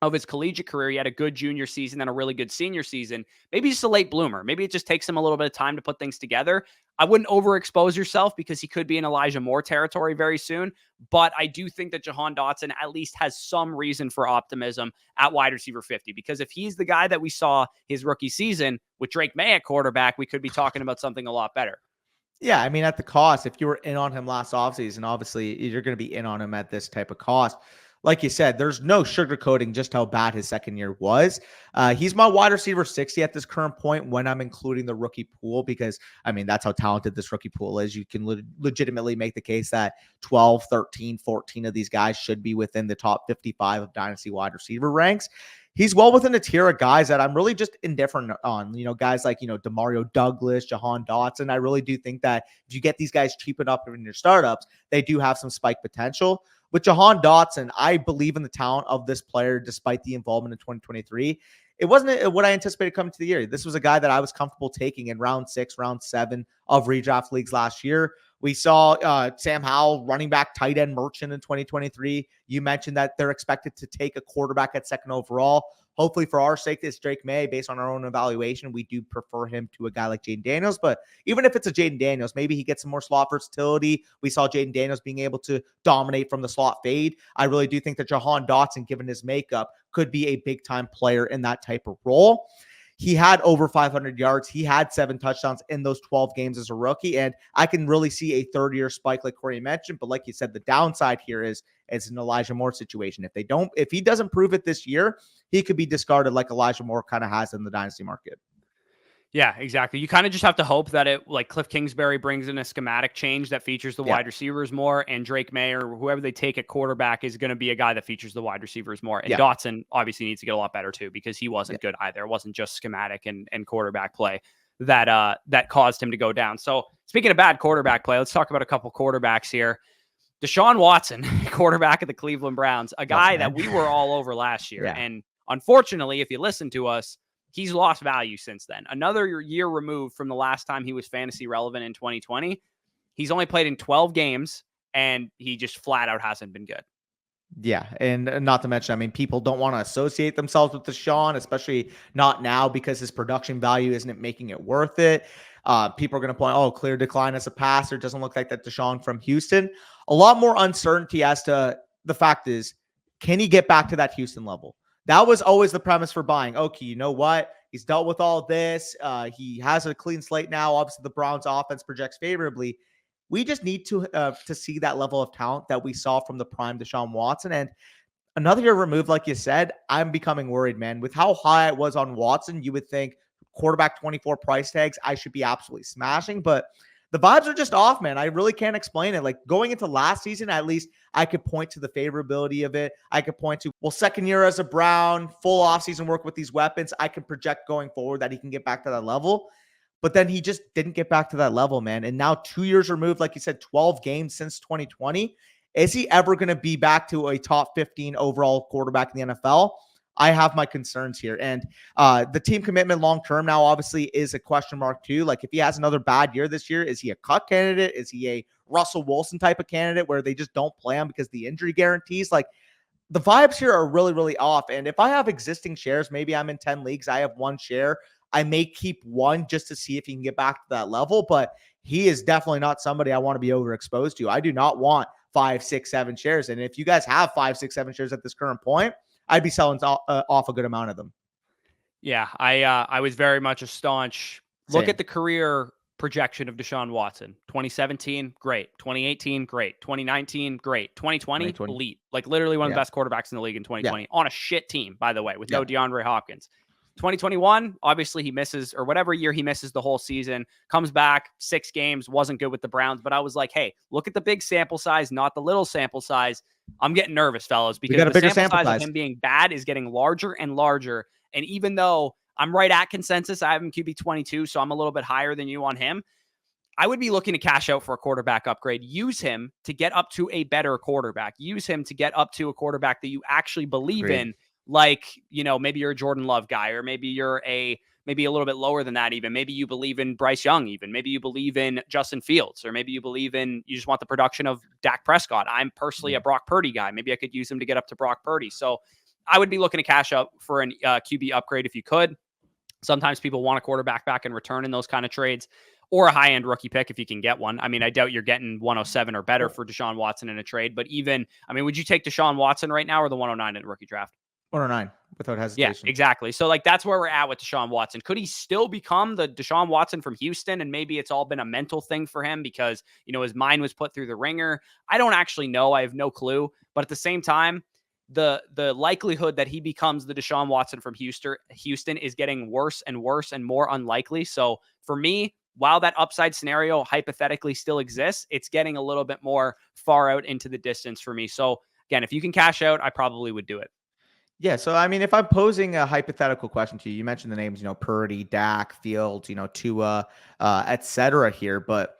Of his collegiate career? He had a good junior season and a really good senior season. Maybe he's a late bloomer. Maybe it just takes him a little bit of time to put things together. I wouldn't overexpose yourself because he could be in Elijah Moore territory very soon. But I do think that Jahan Dotson at least has some reason for optimism at wide receiver 50, because if he's the guy that we saw his rookie season with Drake May at quarterback, we could be talking about something a lot better. Yeah, I mean, at the cost, if you were in on him last offseason, obviously you're going to be in on him at this type of cost. Like you said, there's no sugarcoating just how bad his second year was. He's my wide receiver 60 at this current point when I'm including the rookie pool, because, I mean, that's how talented this rookie pool is. You can legitimately make the case that 12, 13, 14 of these guys should be within the top 55 of Dynasty wide receiver ranks. He's well within a tier of guys that I'm really just indifferent on. You know, guys like, you know, Demario Douglas, Jahan Dotson. I really do think that if you get these guys cheaping up in your startups, they do have some spike potential. With Jahan Dotson, I believe in the talent of this player despite the involvement in 2023. It wasn't what I anticipated coming to the year. This was a guy that I was comfortable taking in round 6, round 7 of redraft leagues last year. We saw Sam Howell, running back, tight end merchant in 2023. You mentioned that they're expected to take a quarterback at 2nd overall. Hopefully for our sake, it's Drake May. Based on our own evaluation, we do prefer him to a guy like Jaden Daniels. But even if it's a Jaden Daniels, maybe he gets some more slot versatility. We saw Jaden Daniels being able to dominate from the slot fade. I really do think that Jahan Dotson, given his makeup, could be a big-time player in that type of role. He had over 500 yards. He had 7 touchdowns in those 12 games as a rookie. And I can really see a third-year spike like Corey mentioned. But like you said, the downside here is it's an Elijah Moore situation. If he doesn't prove it this year, he could be discarded like Elijah Moore kind of has in the dynasty market. Yeah, exactly. You kind of just have to hope that it, like Cliff Kingsbury brings in a schematic change that features the wide receivers more, and Drake May or whoever they take at quarterback is going to be a guy that features the wide receivers more. And Dotson obviously needs to get a lot better too, because he wasn't good either. It wasn't just schematic and quarterback play that caused him to go down. So speaking of bad quarterback play, let's talk about a couple quarterbacks here. Deshaun Watson, quarterback of the Cleveland Browns, a guy that we were all over last year. And unfortunately, if you listen to us, he's lost value since then. Another year removed from the last time he was fantasy relevant in 2020. He's only played in 12 games, and he just flat out hasn't been good. Yeah, and not to mention, I mean, people don't want to associate themselves with Deshaun, especially not now because his production value isn't making it worth it. People are going to point, clear decline as a passer. It doesn't look like that Deshaun from Houston. A lot more uncertainty as to the fact is, can he get back to that Houston level? That was always the premise for buying. Okay, you know what? He's dealt with all this. He has a clean slate now. Obviously, the Browns offense projects favorably. We just need to see that level of talent that we saw from the prime Deshaun Watson. And another year removed, like you said, I'm becoming worried, man. With how high it was on Watson, you would think quarterback 24 price tags, I should be absolutely smashing. But the vibes are just off, man. I really can't explain it. Like going into last season, at least I could point to the favorability of it. I could point to, second year as a Brown, full offseason work with these weapons. I can project going forward that he can get back to that level. But then he just didn't get back to that level, man. And now 2 years removed, like you said, 12 games since 2020. Is he ever going to be back to a top 15 overall quarterback in the NFL? I have my concerns here. And the team commitment long-term now obviously is a question mark too. Like if he has another bad year this year, is he a cut candidate? Is he a Russell Wilson type of candidate where they just don't play him because the injury guarantees? Like the vibes here are really, really off. And if I have existing shares, maybe I'm in 10 leagues, I have 1 share. I may keep one just to see if he can get back to that level, but he is definitely not somebody I want to be overexposed to. I do not want 5, 6, 7 shares. And if you guys have 5, 6, 7 shares at this current point, I'd be selling off a good amount of them. Yeah, I was very much a staunch look Same. at the career projection of Deshaun Watson. 2017, great. 2018, great. 2019, great. 2020, 2020. elite. Like literally one of the Yeah. best quarterbacks in the league in 2020 Yeah. on a shit team, by the way, with Yeah. no DeAndre Hopkins. 2021, obviously he misses, or whatever year he misses the whole season, comes back 6 games, wasn't good with the Browns. But I was like, hey, look at the big sample size, not the little sample size. I'm getting nervous, fellas, because got a the bigger sample sample size of size. him being bad is getting larger and larger. And even though I'm right at consensus, I have him QB 22, so I'm a little bit higher than you on him. I would be looking to cash out for a quarterback upgrade. Use him to get up to a better quarterback. Use him to get up to a quarterback that you actually believe in. Like, maybe you're a Jordan Love guy, or maybe you're maybe a little bit lower than that even. Maybe you believe in Bryce Young even. Maybe you believe in Justin Fields, or maybe you just want the production of Dak Prescott. I'm personally a Brock Purdy guy. Maybe I could use him to get up to Brock Purdy. So I would be looking to cash out for an QB upgrade if you could. Sometimes people want a quarterback back in return in those kind of trades, or a high-end rookie pick if you can get one. I mean, I doubt you're getting 107 or better for Deshaun Watson in a trade, but would you take Deshaun Watson right now or the 109 in the rookie draft? 109 without hesitation. Yeah, exactly. So that's where we're at with Deshaun Watson. Could he still become the Deshaun Watson from Houston? And maybe it's all been a mental thing for him because, his mind was put through the ringer. I don't actually know. I have no clue. But at the same time, the likelihood that he becomes the Deshaun Watson from Houston is getting worse and worse and more unlikely. So for me, while that upside scenario hypothetically still exists, it's getting a little bit more far out into the distance for me. So again, if you can cash out, I probably would do it. Yeah. So, I mean, if I'm posing a hypothetical question to you, you mentioned the names, Purdy, Dak, Fields, Tua, et cetera here. But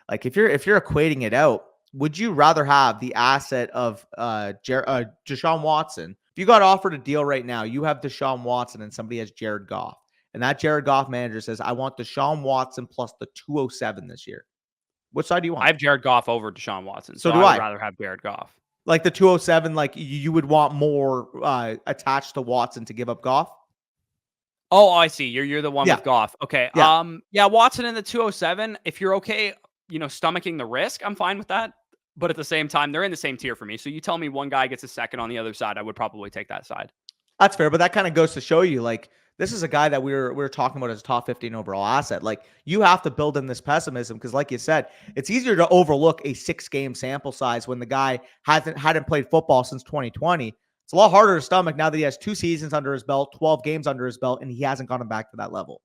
like, if you're equating it out, would you rather have the asset of Deshaun Watson? If you got offered a deal right now, you have Deshaun Watson and somebody has Jared Goff. And that Jared Goff manager says, I want Deshaun Watson plus the 207 this year. Which side do you want? I have Jared Goff over Deshaun Watson. So do I I. would rather have Jared Goff. Like the 207, like you would want more attached to Watson to give up Goff? Oh, I see. You're the one with Goff. Okay. Yeah. Watson in the 207. If you're okay, stomaching the risk, I'm fine with that. But at the same time, they're in the same tier for me. So you tell me one guy gets a second on the other side, I would probably take that side. That's fair, but that kind of goes to show you, like, this is a guy that we were talking about as a top 15 overall asset. Like, you have to build in this pessimism because, like you said, it's easier to overlook a 6-game sample size when the guy hadn't played football since 2020. It's a lot harder to stomach now that he has 2 seasons under his belt, 12 games under his belt, and he hasn't gone back to that level.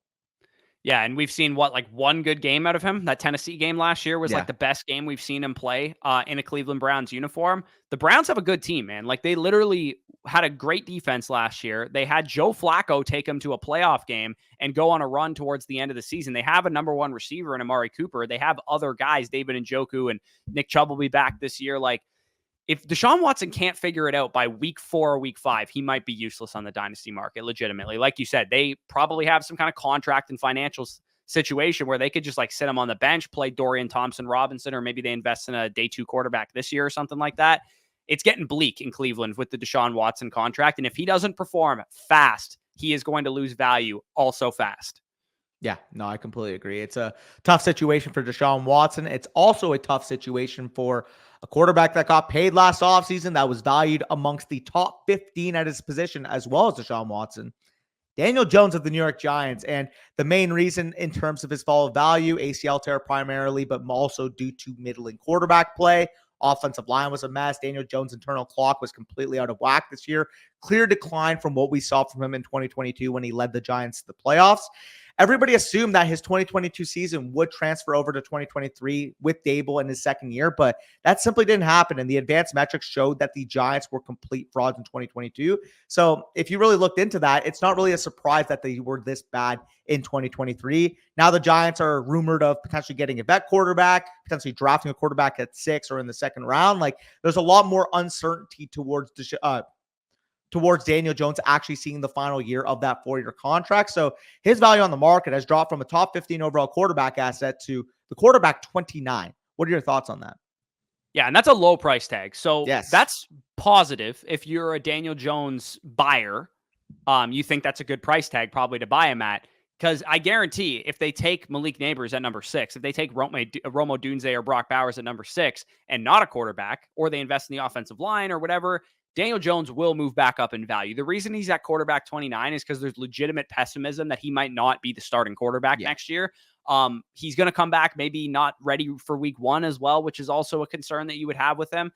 Yeah, and we've seen one good game out of him. That Tennessee game last year was like the best game we've seen him play in a Cleveland Browns uniform. The Browns have a good team, man. Like, they literally had a great defense last year. They had Joe Flacco take them to a playoff game and go on a run towards the end of the season. They have a number 1 receiver in Amari Cooper. They have other guys, David Njoku and Nick Chubb will be back this year. Like, if Deshaun Watson can't figure it out by week 4 or week 5, he might be useless on the dynasty market, legitimately. Like you said, they probably have some kind of contract and financial situation where they could just sit him on the bench, play Dorian Thompson-Robinson, or maybe they invest in a day 2 quarterback this year or something like that. It's getting bleak in Cleveland with the Deshaun Watson contract. And if he doesn't perform fast, he is going to lose value also fast. Yeah, no, I completely agree. It's a tough situation for Deshaun Watson. It's also a tough situation for a quarterback that got paid last offseason that was valued amongst the top 15 at his position, as well as Deshaun Watson. Daniel Jones of the New York Giants. And the main reason in terms of his fall of value, ACL tear primarily, but also due to middling quarterback play. Offensive line was a mess. Daniel Jones' internal clock was completely out of whack this year. Clear decline from what we saw from him in 2022 when he led the Giants to the playoffs. Everybody assumed that his 2022 season would transfer over to 2023 with Dable in his second year, but that simply didn't happen. And the advanced metrics showed that the Giants were complete frauds in 2022. So if you really looked into that, it's not really a surprise that they were this bad in 2023. Now the Giants are rumored of potentially getting a vet quarterback, potentially drafting a quarterback at 6 or in the second round. Like, there's a lot more uncertainty towards Daniel Jones actually seeing the final year of that 4-year contract. So his value on the market has dropped from a top 15 overall quarterback asset to the quarterback 29. What are your thoughts on that? Yeah, and that's a low price tag. So yes, that's positive. If you're a Daniel Jones buyer, you think that's a good price tag probably to buy him at. Because I guarantee if they take Malik Neighbors at number 6, if they take Romo Dunze or Brock Bowers at number 6 and not a quarterback, or they invest in the offensive line or whatever, Daniel Jones will move back up in value. The reason he's at quarterback 29 is because there's legitimate pessimism that he might not be the starting quarterback next year. He's going to come back maybe not ready for week 1 as well, which is also a concern that you would have with him.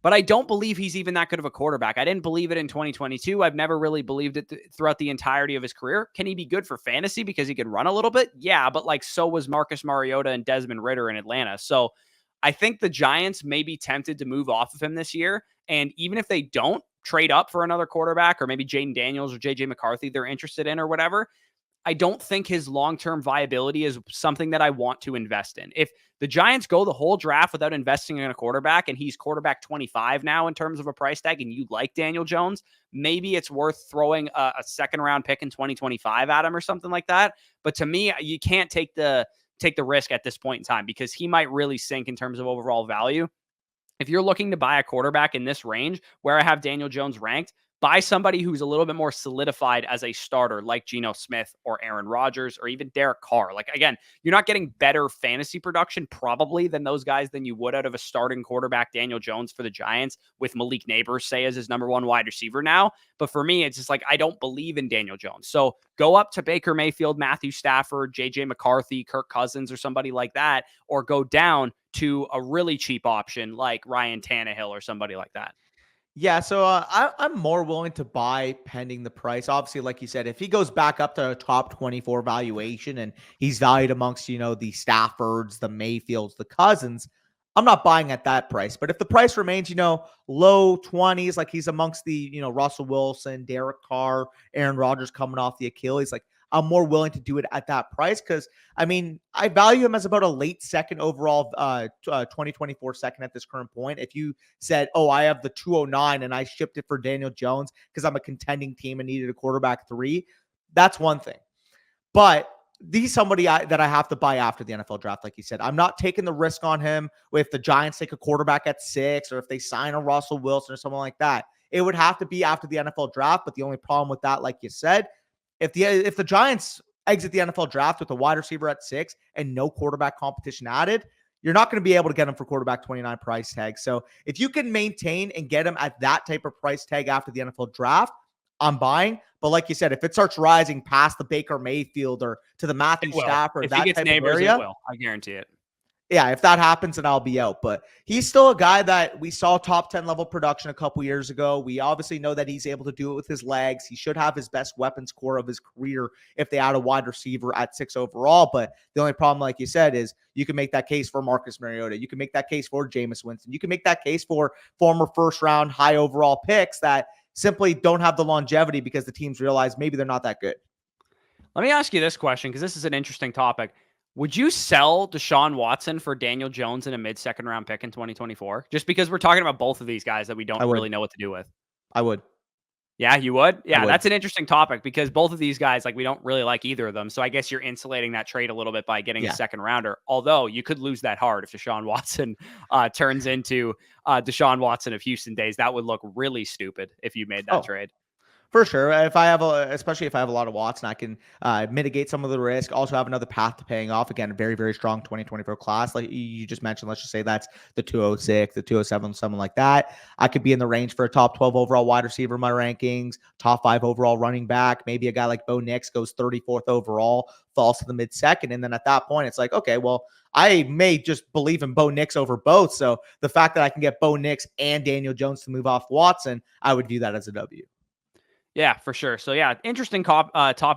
But I don't believe he's even that good of a quarterback. I didn't believe it in 2022. I've never really believed it throughout the entirety of his career. Can he be good for fantasy because he can run a little bit? Yeah, but like so was Marcus Mariota and Desmond Ridder in Atlanta. So I think the Giants may be tempted to move off of him this year. And even if they don't trade up for another quarterback, or maybe Jaden Daniels or JJ McCarthy they're interested in or whatever, I don't think his long-term viability is something that I want to invest in. If the Giants go the whole draft without investing in a quarterback and he's quarterback 25 now in terms of a price tag and you like Daniel Jones, maybe it's worth throwing a second-round pick in 2025 at him or something like that. But to me, you can't take the risk at this point in time because he might really sink in terms of overall value. If you're looking to buy a quarterback in this range where I have Daniel Jones ranked, buy somebody who's a little bit more solidified as a starter like Geno Smith or Aaron Rodgers or even Derek Carr. Like, again, you're not getting better fantasy production probably than those guys than you would out of a starting quarterback, Daniel Jones for the Giants with Malik Neighbors, say, as his number 1 wide receiver now. But for me, it's just like, I don't believe in Daniel Jones. So go up to Baker Mayfield, Matthew Stafford, JJ McCarthy, Kirk Cousins, or somebody like that, or go down to a really cheap option like Ryan Tannehill or somebody like that. Yeah, so I'm more willing to buy pending the price. Obviously, like you said, if he goes back up to a top 24 valuation and he's valued amongst, the Staffords, the Mayfields, the Cousins, I'm not buying at that price. But if the price remains, low 20s, like he's amongst the, Russell Wilson, Derek Carr, Aaron Rodgers coming off the Achilles, like I'm more willing to do it at that price because, I value him as about a late second overall 2024 second at this current point. If you said, oh, I have the 209 and I shipped it for Daniel Jones because I'm a contending team and needed a quarterback 3, that's one thing. But he's somebody that I have to buy after the NFL draft, like you said. I'm not taking the risk on him if the Giants take a quarterback at 6 or if they sign a Russell Wilson or someone like that. It would have to be after the NFL draft, but the only problem with that, like you said, if the Giants exit the NFL draft with a wide receiver at 6 and no quarterback competition added, you're not going to be able to get him for quarterback 29 price tag. So if you can maintain and get him at that type of price tag after the NFL draft, I'm buying. But like you said, if it starts rising past the Baker Mayfield or to the Matthew Stafford, if that he gets type Neighbors, of area, it will. I guarantee it. Yeah, if that happens, then I'll be out. But he's still a guy that we saw top 10 level production a couple years ago. We obviously know that he's able to do it with his legs. He should have his best weapons core of his career if they add a wide receiver at 6 overall. But the only problem, like you said, is you can make that case for Marcus Mariota. You can make that case for Jameis Winston. You can make that case for former first-round high overall picks that simply don't have the longevity because the teams realize maybe they're not that good. Let me ask you this question because this is an interesting topic. Would you sell Deshaun Watson for Daniel Jones in a mid-second round pick in 2024? Just because we're talking about both of these guys that we don't really know what to do with. I would. Yeah, you would? Yeah, would. That's an interesting topic because both of these guys, like, we don't really like either of them. So I guess you're insulating that trade a little bit by getting a second rounder. Although you could lose that hard if Deshaun Watson turns into Deshaun Watson of Houston days. That would look really stupid if you made that trade. For sure. Especially if I have a lot of Watson, I can mitigate some of the risk. Also have another path to paying off. Again, a very, very strong 2024 class. Like you just mentioned, let's just say that's the 206, the 207, something like that. I could be in the range for a top 12 overall wide receiver in my rankings, top 5 overall running back. Maybe a guy like Bo Nix goes 34th overall, falls to the mid-second. And then at that point, it's like, okay, well, I may just believe in Bo Nix over both. So the fact that I can get Bo Nix and Daniel Jones to move off Watson, I would view that as a W. Yeah, for sure. So yeah, interesting topic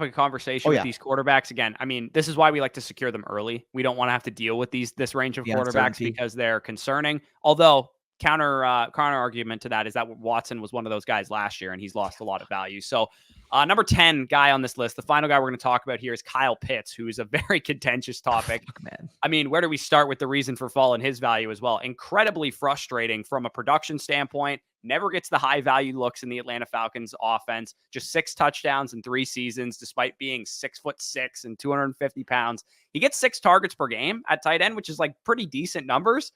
of conversation with these quarterbacks. Again, this is why we like to secure them early. We don't want to have to deal with this range of quarterbacks because they're concerning. Although counter argument to that is that Watson was one of those guys last year and he's lost a lot of value. So number 10 guy on this list, the final guy we're going to talk about here is Kyle Pitts, who is a very contentious topic. Man. Where do we start with the reason for fall in his value as well? Incredibly frustrating from a production standpoint. Never gets the high value looks in the Atlanta Falcons offense. Just 6 touchdowns in 3 seasons, despite being 6'6" and 250 pounds. He gets 6 targets per game at tight end, which is like pretty decent numbers.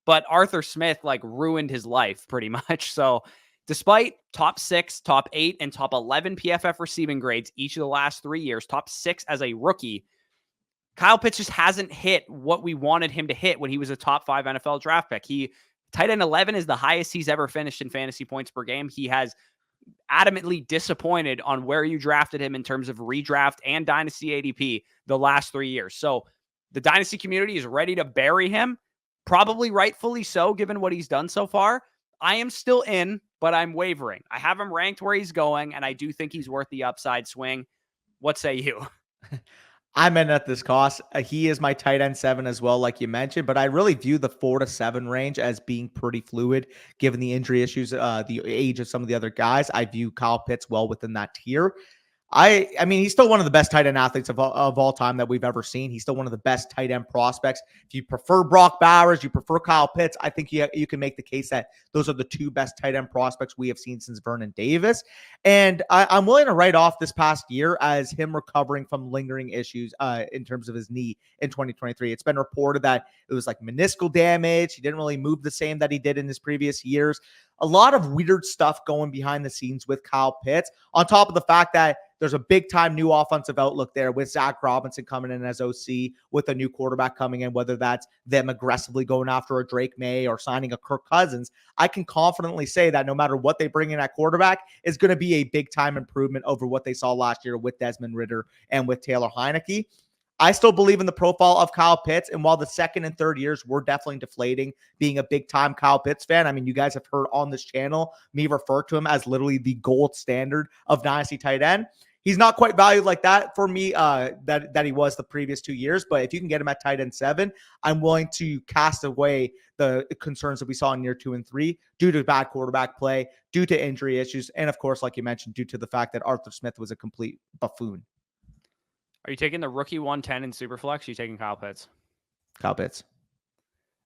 But Arthur Smith ruined his life pretty much. So Despite top 6, top 8, and top 11 PFF receiving grades each of the last 3 years, top 6 as a rookie, Kyle Pitts just hasn't hit what we wanted him to hit when he was a top 5 NFL draft pick. Tight end 11 is the highest he's ever finished in fantasy points per game. He has adamantly disappointed on where you drafted him in terms of redraft and dynasty ADP the last 3 years. So the dynasty community is ready to bury him, probably rightfully so, given what he's done so far. I am still in, but I'm wavering. I have him ranked where he's going, and I do think he's worth the upside swing. What say you? I'm in at this cost. He is my tight end 7 as well, like you mentioned, but I really view the 4 to 7 range as being pretty fluid given the injury issues, the age of some of the other guys. I view Kyle Pitts well within that tier. I mean, he's still one of the best tight end athletes of all time that we've ever seen. He's still one of the best tight end prospects. If you prefer Brock Bowers, you prefer Kyle Pitts, I think you can make the case that those are the 2 best tight end prospects we have seen since Vernon Davis. And I'm willing to write off this past year as him recovering from lingering issues in terms of his knee in 2023. It's been reported that it was like meniscal damage. He didn't really move the same that he did in his previous years. A lot of weird stuff going behind the scenes with Kyle Pitts, on top of the fact that there's a big-time new offensive outlook there with Zach Robinson coming in as OC, with a new quarterback coming in, whether that's them aggressively going after a Drake May or signing a Kirk Cousins. I can confidently say that no matter what they bring in at quarterback, is going to be a big-time improvement over what they saw last year with Desmond Ridder and with Taylor Heineke. I still believe in the profile of Kyle Pitts, and while the second and third years were definitely deflating, being a big-time Kyle Pitts fan, I mean, you guys have heard on this channel me refer to him as literally the gold standard of dynasty tight end. He's not quite valued like that for me, that he was the previous 2 years. But if you can get him at tight end 7, I'm willing to cast away the concerns that we saw in year 2 and 3 due to bad quarterback play, due to injury issues, and of course, like you mentioned, due to the fact that Arthur Smith was a complete buffoon. Are you taking the rookie 110 in Superflex? Are you taking Kyle Pitts? Kyle Pitts.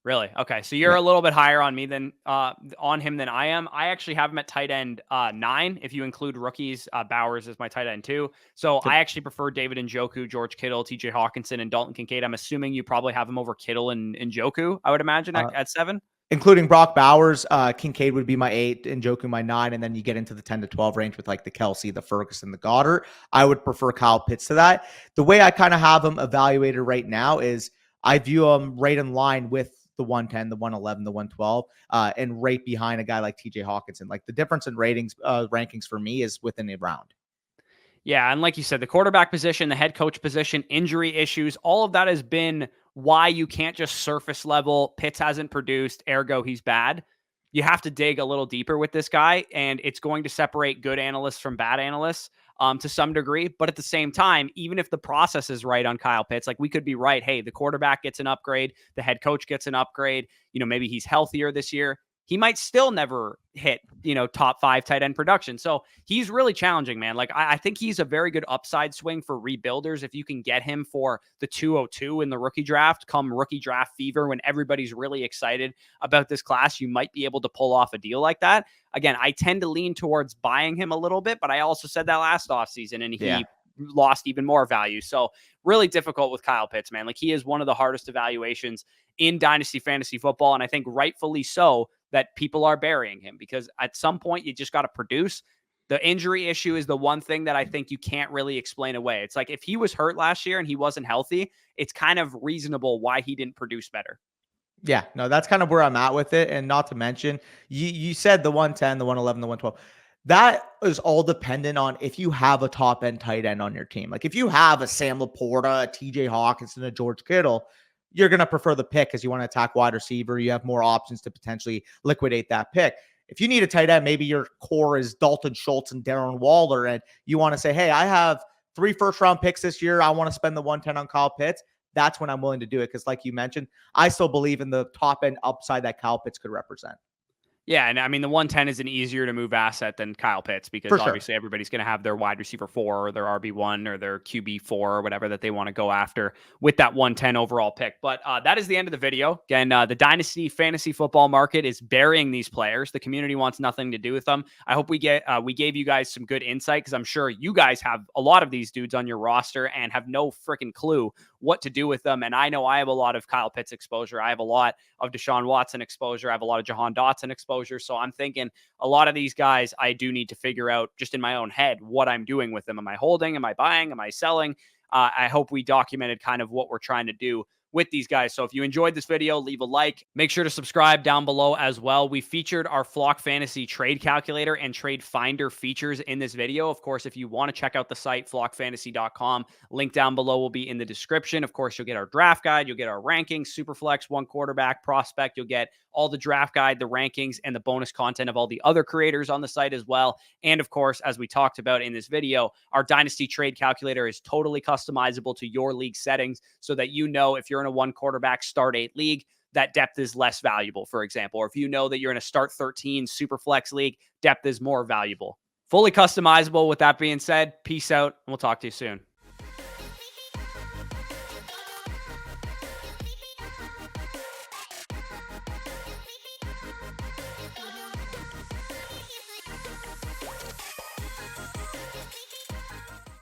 Really? Okay. So you're a little bit higher on me than on him than I am. I actually have him at tight end 9. If you include rookies, Bowers is my tight end 2. So I actually prefer David Njoku, George Kittle, TJ Hawkinson, and Dalton Kincaid. I'm assuming you probably have him over Kittle and Njoku, I would imagine, at 7. Including Brock Bowers, Kincaid would be my 8, and Njoku my 9, and then you get into the 10 to 12 range with like the Kelsey, the Ferguson, the Goddard. I would prefer Kyle Pitts to that. The way I kind of have him evaluated right now is I view him right in line with the 110, the 111, the 112, and right behind a guy like TJ Hawkinson. Like the difference in rankings for me is within a round. Yeah, and like you said, the quarterback position, the head coach position, injury issues, all of that has been why you can't just surface level. Pitts hasn't produced, ergo he's bad. You have to dig a little deeper with this guy, and it's going to separate good analysts from bad analysts to some degree. But at the same time, even if the process is right on Kyle Pitts, like we could be right, hey, the quarterback gets an upgrade, the head coach gets an upgrade, maybe he's healthier this year. He might still never hit, top 5 tight end production. So he's really challenging, man. Like I think he's a very good upside swing for rebuilders. If you can get him for the 202 in the rookie draft, come rookie draft fever, when everybody's really excited about this class, you might be able to pull off a deal like that. Again, I tend to lean towards buying him a little bit, but I also said that last offseason, and he lost even more value. So really difficult with Kyle Pitts, man. Like he is one of the hardest evaluations in dynasty fantasy football. And I think rightfully so that people are burying him, because at some point you just got to produce. The injury issue is the one thing that I think you can't really explain away. It's like if he was hurt last year and he wasn't healthy, it's kind of reasonable why he didn't produce better. Yeah, no, that's kind of where I'm at with it. And not to mention, you said the 110, the 111, the 112. That is all dependent on if you have a top end tight end on your team. Like if you have a Sam Laporta, a TJ Hawkinson, a George Kittle, you're going to prefer the pick because you want to attack wide receiver. You have more options to potentially liquidate that pick. If you need a tight end, maybe your core is Dalton Schultz and Darren Waller, and you want to say, hey, I have 3 first-round picks this year. I want to spend the 110 on Kyle Pitts. That's when I'm willing to do it because, like you mentioned, I still believe in the top-end upside that Kyle Pitts could represent. Yeah, and I mean, the 110 is an easier to move asset than Kyle Pitts because obviously everybody's going to have their wide receiver 4 or their RB1 or their QB 4 or whatever that they want to go after with that 110 overall pick. But that is the end of the video. Again, the dynasty fantasy football market is burying these players. The community wants nothing to do with them. I hope we gave you guys some good insight because I'm sure you guys have a lot of these dudes on your roster and have no freaking clue what to do with them. And I know I have a lot of Kyle Pitts exposure. I have a lot of Deshaun Watson exposure. I have a lot of Jahan Dotson exposure. exposure. So I'm thinking a lot of these guys, I do need to figure out just in my own head what I'm doing with them. Am I holding? Am I buying? Am I selling? I hope we documented kind of what we're trying to do with these guys. So if you enjoyed this video, leave a like. Make sure to subscribe down below as well. We featured our Flock Fantasy trade calculator and trade finder features in this video. Of course, if you want to check out the site, flockfantasy.com, link down below will be in the description. Of course, you'll get our draft guide, you'll get our rankings, Superflex, one quarterback, prospect. You'll get all the draft guide, the rankings, and the bonus content of all the other creators on the site as well. And of course, as we talked about in this video, our Dynasty trade calculator is totally customizable to your league settings so that you know if you're in a one quarterback start 8 league, that depth is less valuable, for example. Or if you know that you're in a start 13 super flex league, depth is more valuable. Fully customizable. With that being said, peace out, and we'll talk to you soon.